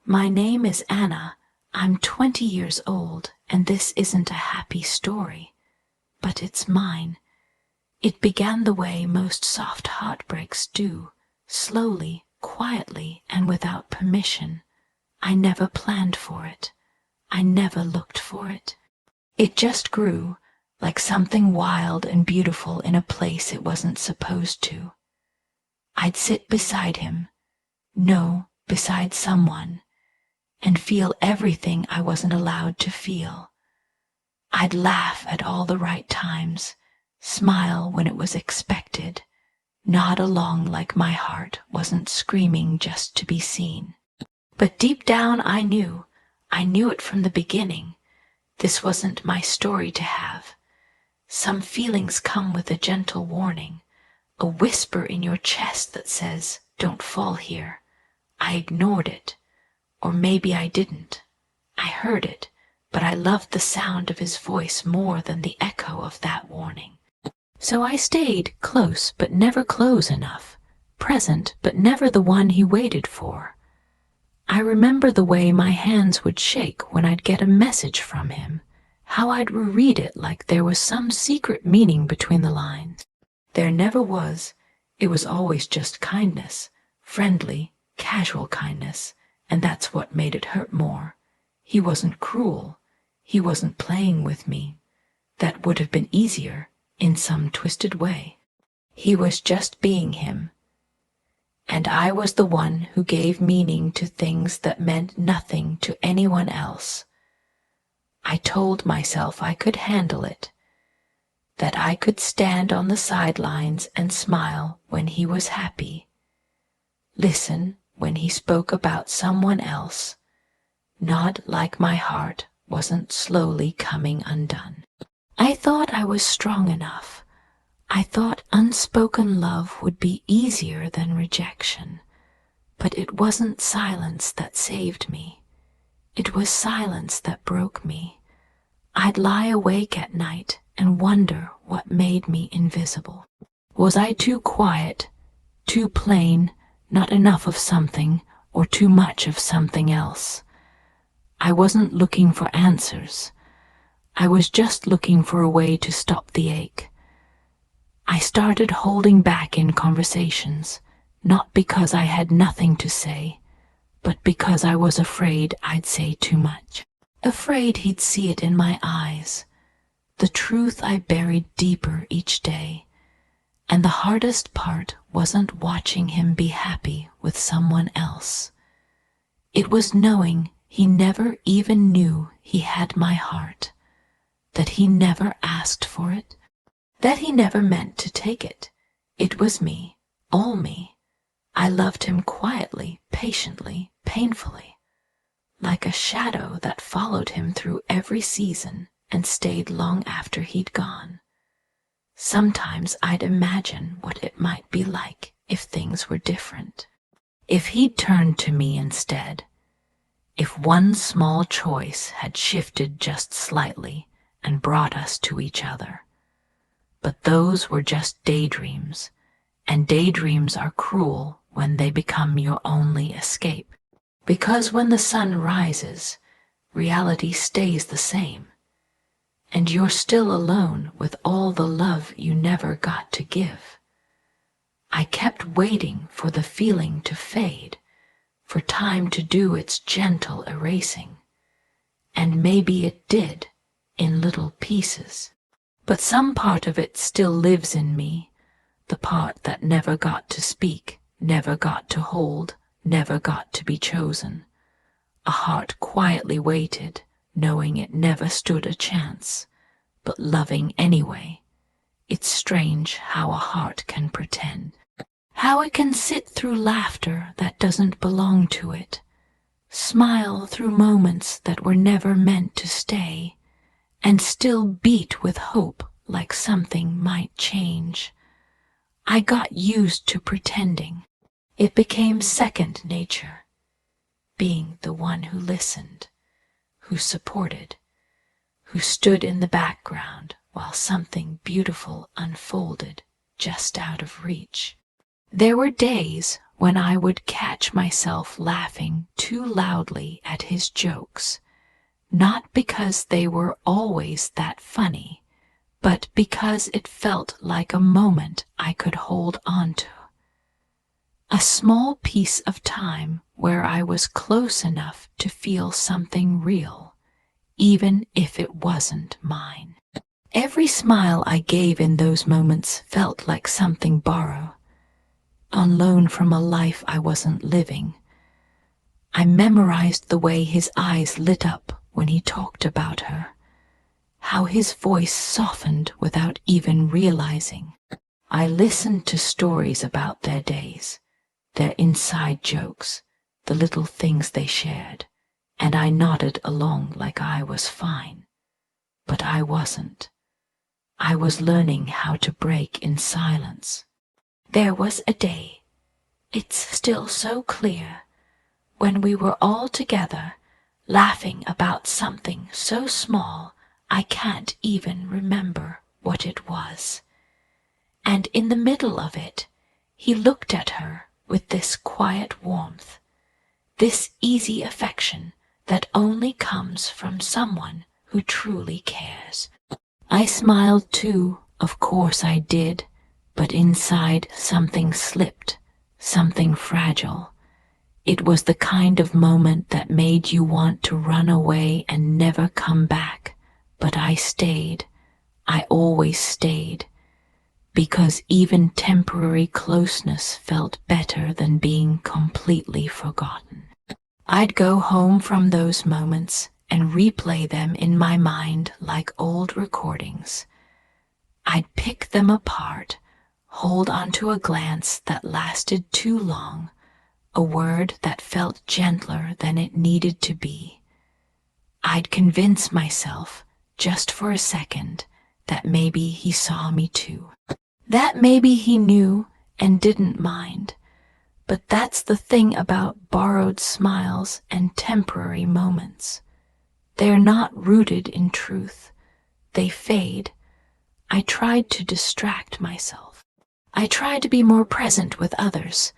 My name is Anna. I'm 20 years old, and this isn't a happy story, but it's mine. It began the way most soft heartbreaks do, slowly, quietly, and without permission. I never planned for it. I never looked for it. It just grew, like something wild and beautiful in a place it wasn't supposed to. I'd sit beside him, no, beside someone, and feel everything I wasn't allowed to feel. I'd laugh at all the right times, smile when it was expected, nod along like my heart wasn't screaming just to be seen. But deep down I knew it from the beginning. This wasn't my story to have. Some feelings come with a gentle warning, a whisper in your chest that says, "Don't fall here." I ignored it, or maybe I didn't. I heard it, but I loved the sound of his voice more than the echo of that warning. So I stayed close but never close enough, present but never the one he waited for. I remember the way my hands would shake when I'd get a message from him, how I'd reread it like there was some secret meaning between the lines. There never was. It was always just kindness, friendly, casual kindness, and that's what made it hurt more. He wasn't cruel. He wasn't playing with me. That would have been easier, in some twisted way. He was just being him. And I was the one who gave meaning to things that meant nothing to anyone else. I told myself I could handle it, that I could stand on the sidelines and smile when he was happy, listen when he spoke about someone else, nod like my heart wasn't slowly coming undone. I thought I was strong enough. I thought unspoken love would be easier than rejection, but it wasn't silence that saved me. It was silence that broke me. I'd lie awake at night and wonder what made me invisible. Was I too quiet, too plain, not enough of something, or too much of something else? I wasn't looking for answers. I was just looking for a way to stop the ache. I started holding back in conversations, not because I had nothing to say, but because I was afraid I'd say too much. Afraid he'd see it in my eyes, the truth I buried deeper each day. And the hardest part wasn't watching him be happy with someone else. It was knowing he never even knew he had my heart, that he never asked for it, that he never meant to take it. It was me, all me. I loved him quietly, patiently, painfully, like a shadow that followed him through every season and stayed long after he'd gone. Sometimes I'd imagine what it might be like if things were different. If he'd turned to me instead. If one small choice had shifted just slightly and brought us to each other. But those were just daydreams, and daydreams are cruel when they become your only escape. Because when the sun rises, reality stays the same. And you're still alone with all the love you never got to give. I kept waiting for the feeling to fade, for time to do its gentle erasing. And maybe it did, in little pieces. But some part of it still lives in me, the part that never got to speak, never got to hold, never got to be chosen. A heart quietly waited, knowing it never stood a chance, but loving anyway. It's strange how a heart can pretend, how it can sit through laughter that doesn't belong to it, smile through moments that were never meant to stay, and still beat with hope like something might change. I got used to pretending. It became second nature, being the one who listened, who supported, who stood in the background while something beautiful unfolded just out of reach. There were days when I would catch myself laughing too loudly at his jokes, not because they were always that funny, but because it felt like a moment I could hold on to. A small piece of time where I was close enough to feel something real, even if it wasn't mine. Every smile I gave in those moments felt like something borrowed, on loan from a life I wasn't living. I memorized the way his eyes lit up when he talked about her, how his voice softened without even realizing. I listened to stories about their days, their inside jokes, the little things they shared, and I nodded along like I was fine. But I wasn't. I was learning how to break in silence. There was a day, it's still so clear, when we were all together, laughing about something so small I can't even remember what it was. And in the middle of it, he looked at her with this quiet warmth, this easy affection that only comes from someone who truly cares. I smiled too, of course I did, but inside something slipped, something fragile. It was the kind of moment that made you want to run away and never come back. But I stayed. I always stayed. Because even temporary closeness felt better than being completely forgotten. I'd go home from those moments and replay them in my mind like old recordings. I'd pick them apart, hold onto a glance that lasted too long, a word that felt gentler than it needed to be. I'd convince myself, just for a second, that maybe he saw me too. That maybe he knew and didn't mind. But that's the thing about borrowed smiles and temporary moments. They're not rooted in truth. They fade. I tried to distract myself. I tried to be more present with others,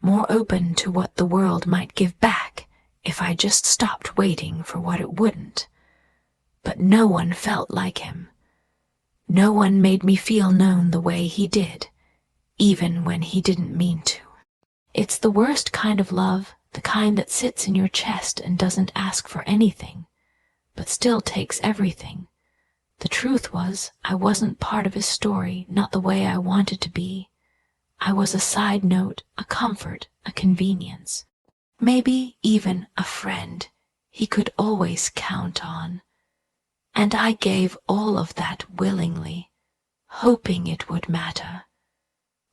more open to what the world might give back if I just stopped waiting for what it wouldn't. But no one felt like him. No one made me feel known the way he did, even when he didn't mean to. It's the worst kind of love, the kind that sits in your chest and doesn't ask for anything, but still takes everything. The truth was, I wasn't part of his story, not the way I wanted to be. I was a side note, a comfort, a convenience. Maybe even a friend he could always count on. And I gave all of that willingly, hoping it would matter,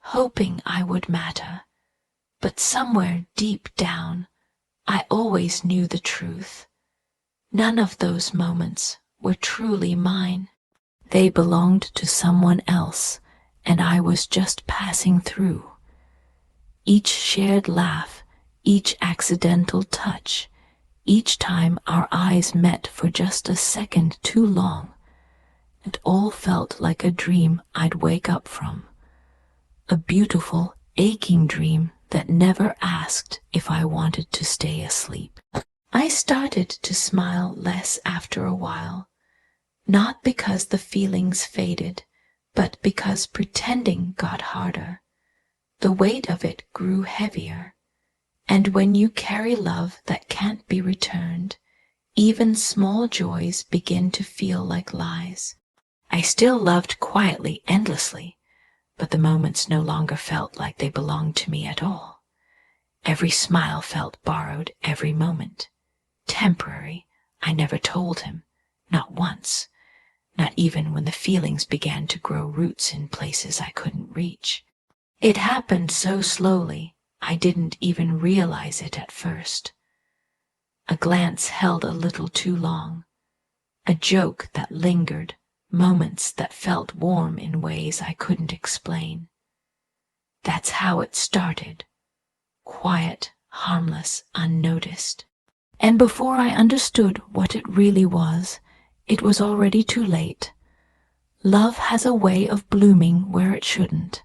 hoping I would matter. But somewhere deep down, I always knew the truth. None of those moments were truly mine. They belonged to someone else, and I was just passing through. Each shared laugh, each accidental touch, each time our eyes met for just a second too long, it all felt like a dream I'd wake up from. A beautiful, aching dream that never asked if I wanted to stay asleep. I started to smile less after a while, not because the feelings faded, but because pretending got harder. The weight of it grew heavier. And when you carry love that can't be returned, even small joys begin to feel like lies. I still loved quietly, endlessly, but the moments no longer felt like they belonged to me at all. Every smile felt borrowed, every moment. Temporary, I never told him, not once, not even when the feelings began to grow roots in places I couldn't reach. It happened so slowly, I didn't even realize it at first. A glance held a little too long, a joke that lingered, moments that felt warm in ways I couldn't explain. That's how it started, quiet, harmless, unnoticed. And before I understood what it really was, it was already too late. Love has a way of blooming where it shouldn't.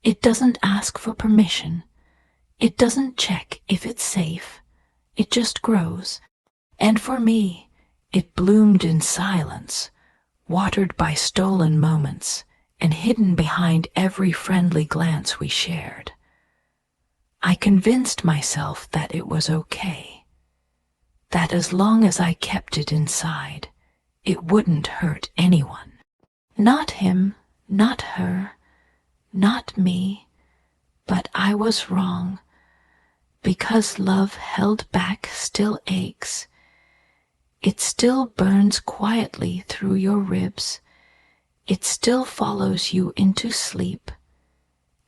It doesn't ask for permission. It doesn't check if it's safe, it just grows. And for me, it bloomed in silence, watered by stolen moments, and hidden behind every friendly glance we shared. I convinced myself that it was okay, that as long as I kept it inside, it wouldn't hurt anyone. Not him, not her, not me, but I was wrong, because love held back still aches. It still burns quietly through your ribs. It still follows you into sleep.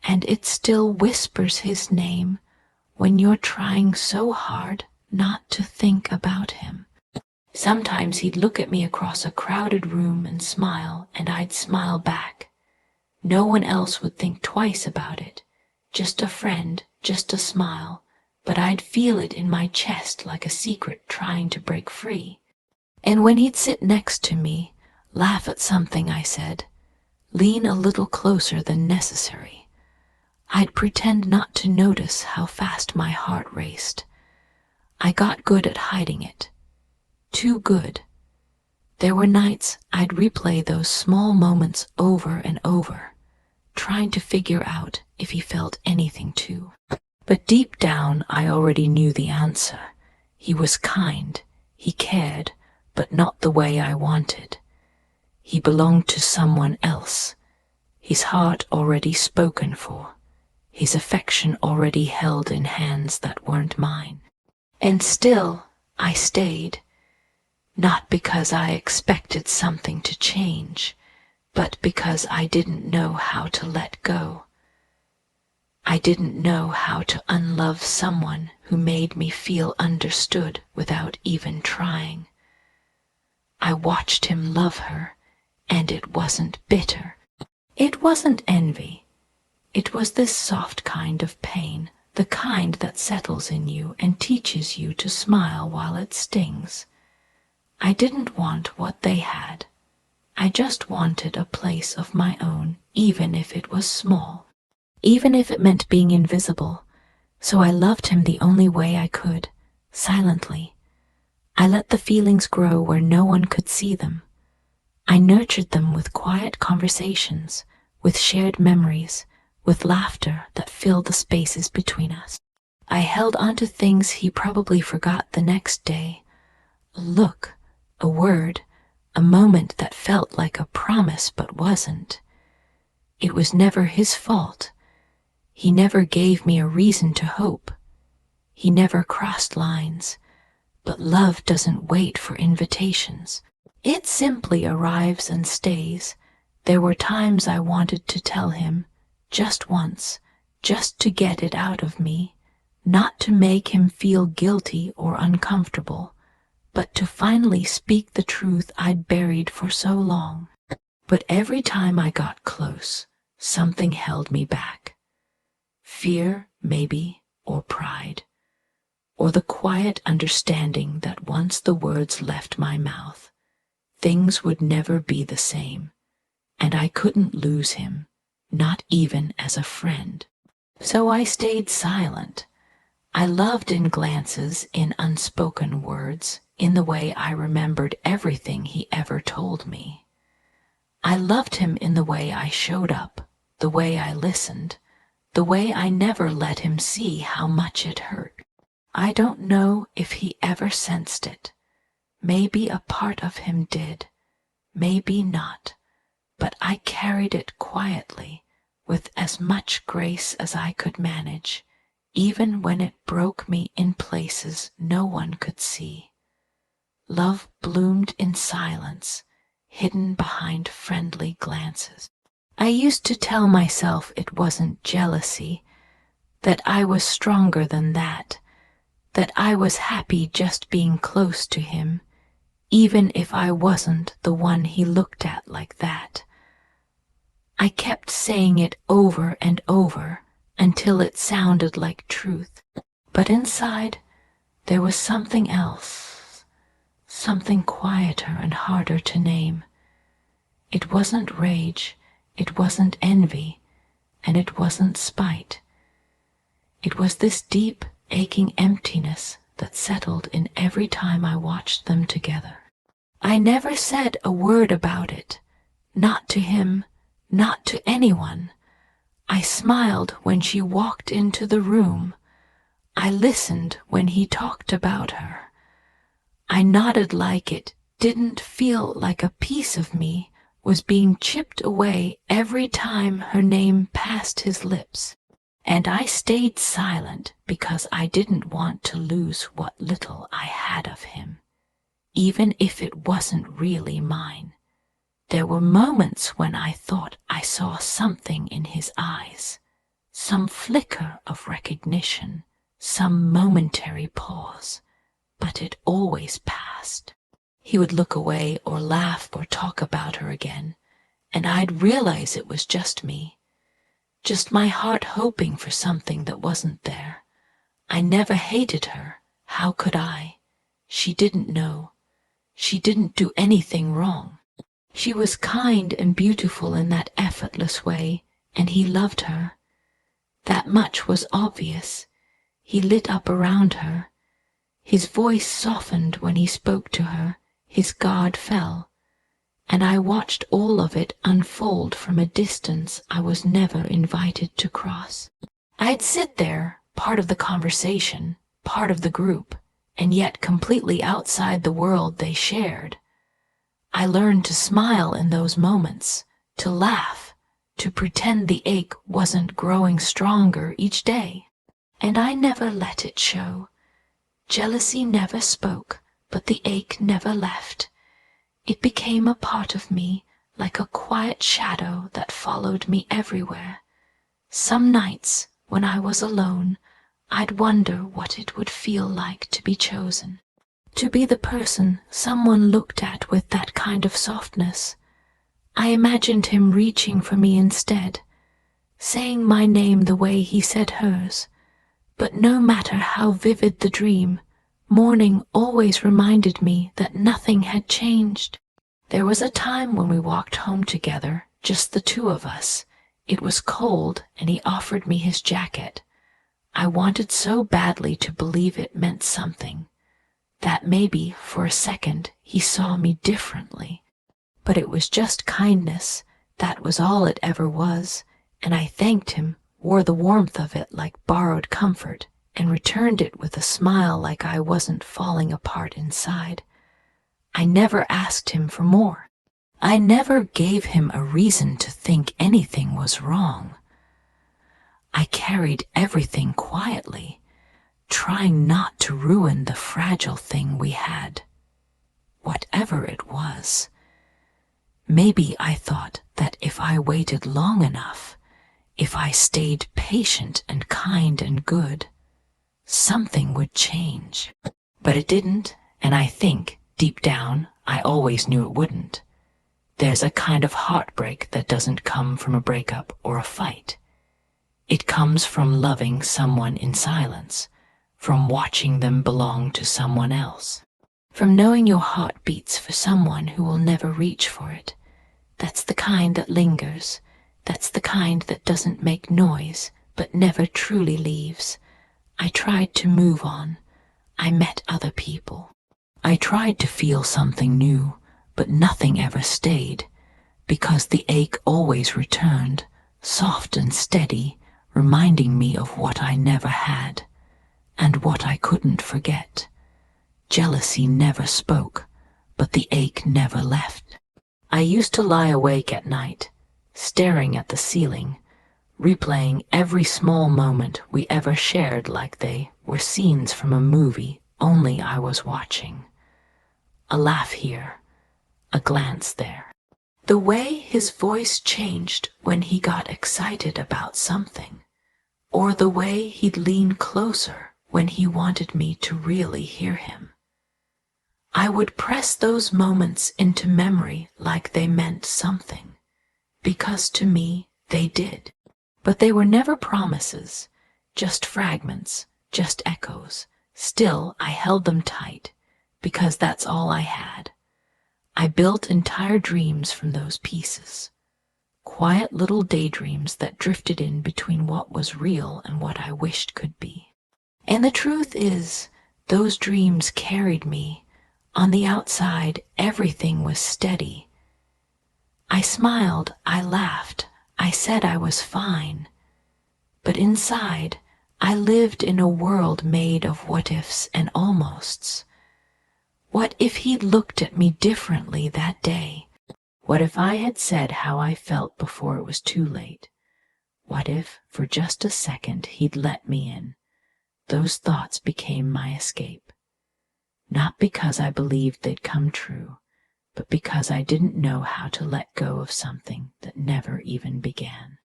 And it still whispers his name when you're trying so hard not to think about him. Sometimes he'd look at me across a crowded room and smile, and I'd smile back. No one else would think twice about it. Just a friend, just a smile, but I'd feel it in my chest like a secret trying to break free. And when he'd sit next to me, laugh at something I said, lean a little closer than necessary, I'd pretend not to notice how fast my heart raced. I got good at hiding it. Too good. There were nights I'd replay those small moments over and over, trying to figure out if he felt anything too. But deep down, I already knew the answer. He was kind, he cared, but not the way I wanted. He belonged to someone else, his heart already spoken for, his affection already held in hands that weren't mine. And still, I stayed, not because I expected something to change, but because I didn't know how to let go. I didn't know how to unlove someone who made me feel understood without even trying. I watched him love her, and it wasn't bitter. It wasn't envy. It was this soft kind of pain, the kind that settles in you and teaches you to smile while it stings. I didn't want what they had. I just wanted a place of my own, even if it was small, even if it meant being invisible. So I loved him the only way I could, silently. I let the feelings grow where no one could see them. I nurtured them with quiet conversations, with shared memories, with laughter that filled the spaces between us. I held on to things he probably forgot the next day. A look, a word, a moment that felt like a promise but wasn't. It was never his fault. He never gave me a reason to hope. He never crossed lines. But love doesn't wait for invitations. It simply arrives and stays. There were times I wanted to tell him, just once, just to get it out of me, not to make him feel guilty or uncomfortable, but to finally speak the truth I'd buried for so long. But every time I got close, something held me back. Fear, maybe, or pride. Or the quiet understanding that once the words left my mouth, things would never be the same, and I couldn't lose him, not even as a friend. So I stayed silent. I loved in glances, in unspoken words, in the way I remembered everything he ever told me. I loved him in the way I showed up, the way I listened, the way I never let him see how much it hurt. I don't know if he ever sensed it. Maybe a part of him did, maybe not, but I carried it quietly, with as much grace as I could manage, even when it broke me in places no one could see. Love bloomed in silence, hidden behind friendly glances. I used to tell myself it wasn't jealousy, that I was stronger than that I was happy just being close to him, even if I wasn't the one he looked at like that. I kept saying it over and over until it sounded like truth, but inside there was something else, something quieter and harder to name. It wasn't rage, it wasn't envy, and it wasn't spite. It was this deep, aching emptiness that settled in every time I watched them together. I never said a word about it, not to him, not to anyone. I smiled when she walked into the room. I listened when he talked about her. I nodded like it didn't feel like a piece of me was being chipped away every time her name passed his lips. And I stayed silent because I didn't want to lose what little I had of him, even if it wasn't really mine. There were moments when I thought I saw something in his eyes, some flicker of recognition, some momentary pause, but it always passed. He would look away or laugh or talk about her again, and I'd realize it was just me, just my heart hoping for something that wasn't there. I never hated her. How could I? She didn't know. She didn't do anything wrong. She was kind and beautiful in that effortless way, and he loved her. That much was obvious. He lit up around her. His voice softened when he spoke to her. His guard fell, and I watched all of it unfold from a distance I was never invited to cross. I'd sit there, part of the conversation, part of the group, and yet completely outside the world they shared. I learned to smile in those moments, to laugh, to pretend the ache wasn't growing stronger each day. And I never let it show. Jealousy never spoke, but the ache never left. It became a part of me, like a quiet shadow that followed me everywhere. Some nights, when I was alone, I'd wonder what it would feel like to be chosen, to be the person someone looked at with that kind of softness. I imagined him reaching for me instead, saying my name the way he said hers. But no matter how vivid the dream, morning always reminded me that nothing had changed. There was a time when we walked home together, just the two of us. It was cold, and he offered me his jacket. I wanted so badly to believe it meant something, that maybe, for a second, he saw me differently. But it was just kindness, that was all it ever was, and I thanked him, wore the warmth of it like borrowed comfort, and returned it with a smile like I wasn't falling apart inside. I never asked him for more. I never gave him a reason to think anything was wrong. I carried everything quietly, trying not to ruin the fragile thing we had. Whatever it was. Maybe I thought that if I waited long enough, if I stayed patient and kind and good, something would change. But it didn't, and I think, deep down, I always knew it wouldn't. There's a kind of heartbreak that doesn't come from a breakup or a fight. It comes from loving someone in silence, from watching them belong to someone else, from knowing your heart beats for someone who will never reach for it. That's the kind that lingers. That's the kind that doesn't make noise, but never truly leaves. I tried to move on. I met other people. I tried to feel something new, but nothing ever stayed, because the ache always returned, soft and steady, reminding me of what I never had, and what I couldn't forget. Jealousy never spoke, but the ache never left. I used to lie awake at night, staring at the ceiling, replaying every small moment we ever shared like they were scenes from a movie only I was watching. A laugh here, a glance there. The way his voice changed when he got excited about something, or the way he'd lean closer when he wanted me to really hear him. I would press those moments into memory like they meant something, because to me they did. But they were never promises, just fragments, just echoes. Still, I held them tight, because that's all I had. I built entire dreams from those pieces. quiet little daydreams that drifted in between what was real and what I wished could be. And the truth is, those dreams carried me. On the outside, everything was steady. I smiled, I laughed, I said I was fine. But inside, I lived in a world made of what-ifs and almosts. What if he'd looked at me differently that day? What if I had said how I felt before it was too late? What if, for just a second, he'd let me in? Those thoughts became my escape. Not because I believed they'd come true, but because I didn't know how to let go of something that never even began.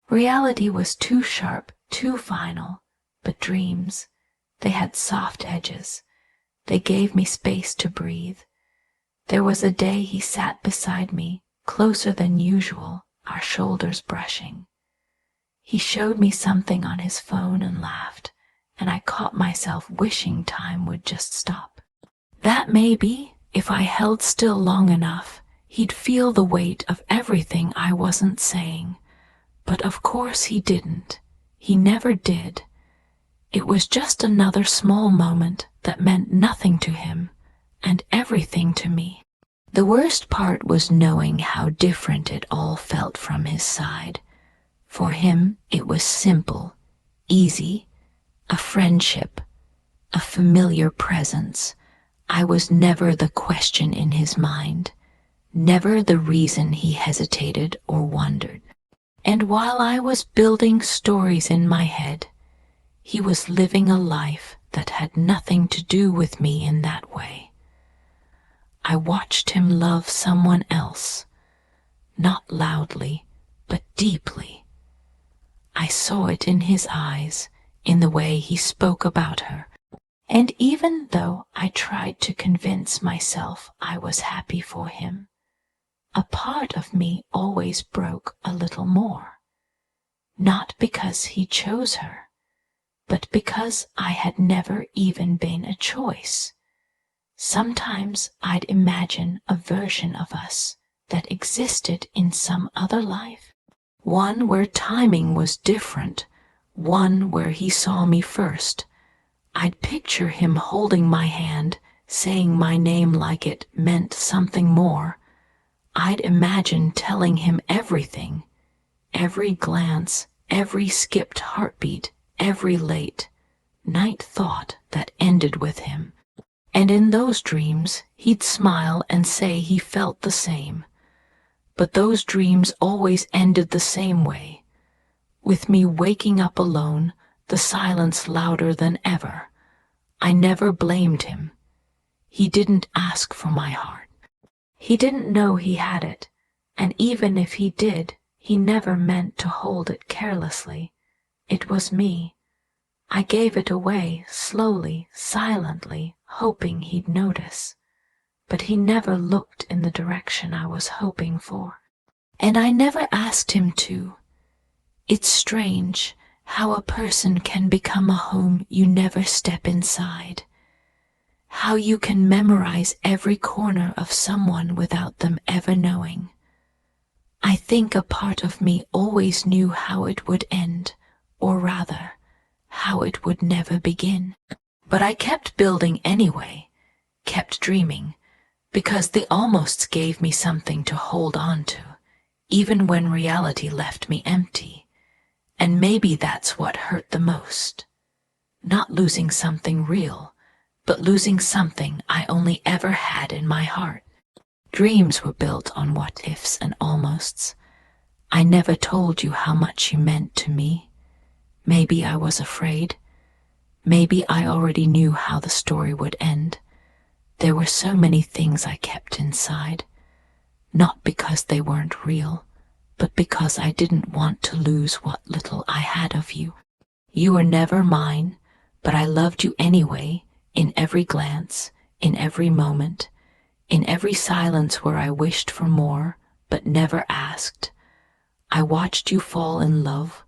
Reality was too sharp, too final, but dreams, they had soft edges. They gave me space to breathe. There was a day he sat beside me, closer than usual, our shoulders brushing. He showed me something on his phone and laughed, and I caught myself wishing time would just stop. That maybe, if I held still long enough, he'd feel the weight of everything I wasn't saying. But of course he didn't. He never did. It was just another small moment that meant nothing to him and everything to me. The worst part was knowing how different it all felt from his side. For him, it was simple, easy, a friendship, a familiar presence. I was never the question in his mind, never the reason he hesitated or wondered. And while I was building stories in my head, he was living a life that had nothing to do with me in that way. I watched him love someone else, not loudly, but deeply. I saw it in his eyes, in the way he spoke about her. And even though I tried to convince myself I was happy for him, a part of me always broke a little more. Not because he chose her, but because I had never even been a choice. Sometimes I'd imagine a version of us that existed in some other life, one where timing was different, one where he saw me first. I'd picture him holding my hand, saying my name like it meant something more. I'd imagine telling him everything, every glance, every skipped heartbeat, every late night thought that ended with him. And in those dreams, he'd smile and say he felt the same. But those dreams always ended the same way, with me waking up alone, the silence louder than ever. I never blamed him. He didn't ask for my heart. He didn't know he had it, and even if he did, he never meant to hold it carelessly. It was me. I gave it away, slowly, silently, hoping he'd notice. But he never looked in the direction I was hoping for. And I never asked him to. It's strange how a person can become a home you never step inside. How you can memorize every corner of someone without them ever knowing. I think a part of me always knew how it would end, or rather, how it would never begin. But I kept building anyway, kept dreaming, because the almosts gave me something to hold on to, even when reality left me empty. And maybe that's what hurt the most. Not losing something real, but losing something I only ever had in my heart. Dreams were built on what-ifs and almosts. I never told you how much you meant to me. Maybe I was afraid. Maybe I already knew how the story would end. There were so many things I kept inside, not because they weren't real, but because I didn't want to lose what little I had of you. You were never mine, but I loved you anyway, in every glance, in every moment, in every silence where I wished for more, but never asked. I watched you fall in love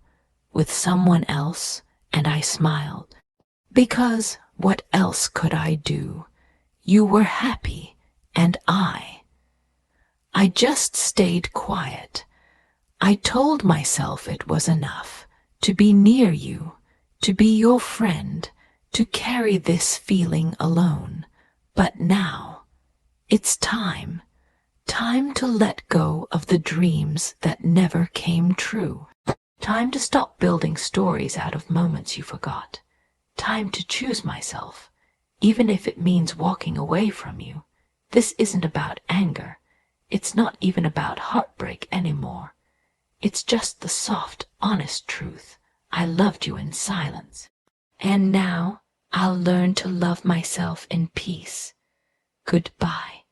with someone else, and I smiled. Because what else could I do? You were happy, and I just stayed quiet. I told myself it was enough to be near you, to be your friend, to carry this feeling alone. But now, it's time to let go of the dreams that never came true. Time to stop building stories out of moments you forgot. Time to choose myself, even if it means walking away from you. This isn't about anger. It's not even about heartbreak anymore. It's just the soft, honest truth. I loved you in silence. And now I'll learn to love myself in peace. Goodbye.